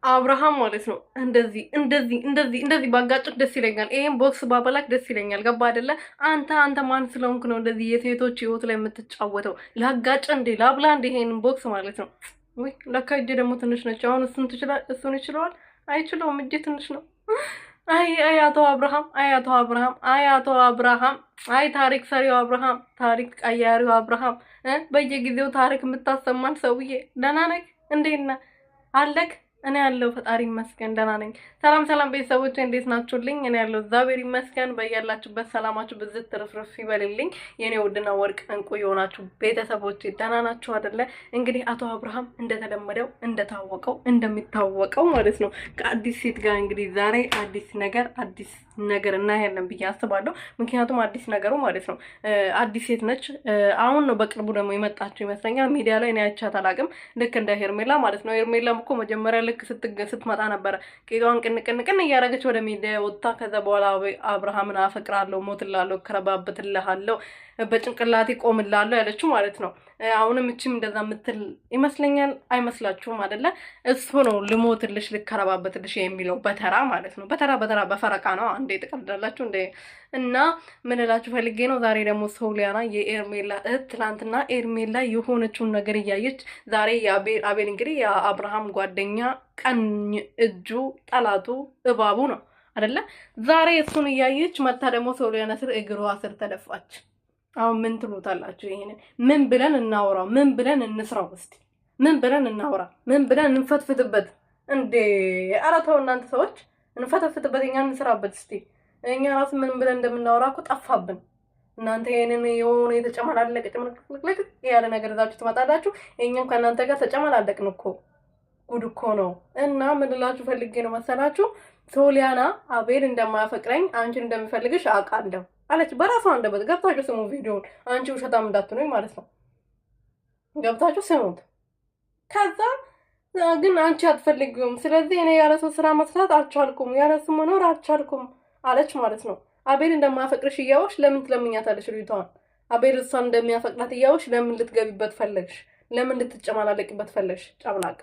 አብርሃም ማለት ነው እንደዚህ ባጋጭት ደስ ይለኛል። ይሄን ቦክስ ባበላክ ደስ ይለኛል። ገባ አይደለ? አንተ ማን ስለሆንክ ነው እንደዚህ የሴቶች ህይወት ላይ የምትጫወተው? ላጋጭ እንዴ ላብላ እንዴ ይሄን ቦክስ ማለት ነው። ወይ ለካ እጄ ደግሞ ትንሽ ነች። አሁን እሱን ይችለዋል? አይችለውም። እጄ ትንሽ ነው። አይ አቶ አብርሃም አይ ታሪክ ሰሪው አብርሃም፣ ታሪክ ቀያሪው አብርሃም፣ በየጊዜው ታሪክ የምታሰማን ሰውዬ ደህና ነህ? እንዴት ነህ? አለክ? እኔ ያለው ፈጣሪ ይመስገን ደህና ነኝ። ሰላም ቤተሰቦች እንዴት ናችሁልኝ? እኔ ያለው እግዚአብሔር ይመስገን። በያላችሁበት ሰላማችሁ ብዝት ትርፍርፍ ይበልልኝ። የኔ ውድና ወርቅ እንቁ የሆናችሁ ቤተሰቦች ደህና ናችሁ አይደለ? እንግዲህ አቶ አብርሃም እንደተለመደው እንደሚታወቀው ማለት ነው ከአዲስ ሴት ጋር እንግዲህ ዛሬ አዲስ ነገር እናያለን ብዬ አስባለሁ። ምክንያቱም አዲስ ነገሩ ማለት ነው አዲስ ሴት ነች። አሁን ነው በቅርቡ ደግሞ የመጣችው ይመስለኛል። ሚዲያ ላይ እኔ አይቻት አላውቅም። ልክ እንደ ሄርሜላ ማለት ነው። ሄርሜላም እኮ መጀመሪያ ልክ ስትመጣ ነበረ ቄጧን ቅንቅን እያደረገች ወደ ሚዲያ ወጣ። ከዛ በኋላ አብርሃምን አፈቅራለሁ፣ ሞትላለሁ፣ ከረባብትልሃለሁ፣ በጭንቅላቴ ቆምላለሁ ያለችው ማለት ነው። አሁንም እቺም እንደዛ ምትል ይመስለኛል። አይመስላችሁም አይደለ? እሱ ነው ልሞትልሽ ልከረባበትልሽ የሚለው በተራ ማለት ነው። በተራ በፈረቃ ነው። አንዴ ተቀርዳላችሁ እንደ እና ምን እላችሁ ፈልጌ ነው። ዛሬ ደግሞ ሶሊያና የኤርሜላ እህት ትናንትና ኤርሜላ የሆነችውን ነገር እያየች ዛሬ አቤል እንግዲህ የአብርሃም ጓደኛ ቀኝ እጁ ጠላቱ እባቡ ነው አይደለ? ዛሬ እሱን እያየች መታ ደግሞ ሶሊያና ስር እግሯ ስር ተደፋች። አሁን ምን ትሉታላችሁ? ይሄንን ምን ብለን እናውራው? ምን ብለን እንስራው? እስቲ ምን ብለን እናውራ? ምን ብለን እንፈትፍትበት? እንዴ ኧረ ተው እናንተ ሰዎች፣ እንፈትፍትበት፣ እኛ እንስራበት። እስቲ እኛ ራሱ ምን ብለን እንደምናወራ እኮ ጠፋብን። እናንተ ይሄንን የሆነ የተጨመላለቀ ጭምልቅልቅ ያለ ነገር እዛችሁ ትመጣላችሁ። እኛም ከእናንተ ጋር ተጨመላለቅን እኮ። ጉድ እኮ ነው። እና ምን ልላችሁ ፈልጌ ነው መሰላችሁ? ሶሊያና አቤል እንደማያፈቅረኝ አንቺን እንደሚፈልግሽ አውቃለሁ አለች በራሷ አንደበት። ገብታችሁ ስሙ ቪዲዮውን። አንቺ ውሸታም እንዳትሆኝ ማለት ነው። ገብታችሁ ስሙት። ከዛ ግን አንቺ አትፈልጊውም፣ ስለዚህ እኔ ያለሱ ስራ መስራት አልቻልኩም፣ ያለሱ መኖር አልቻልኩም አለች ማለት ነው። አቤል እንደማያፈቅርሽ እያወሽ ለምን ትለምኛታለሽ? ልጅቷን አቤል እሷን እንደሚያፈቅራት እያወሽ ለምን ልትገቢበት ፈለግሽ? ለምን ልትጨማላለቂበት ፈለግሽ? ጨምላቃ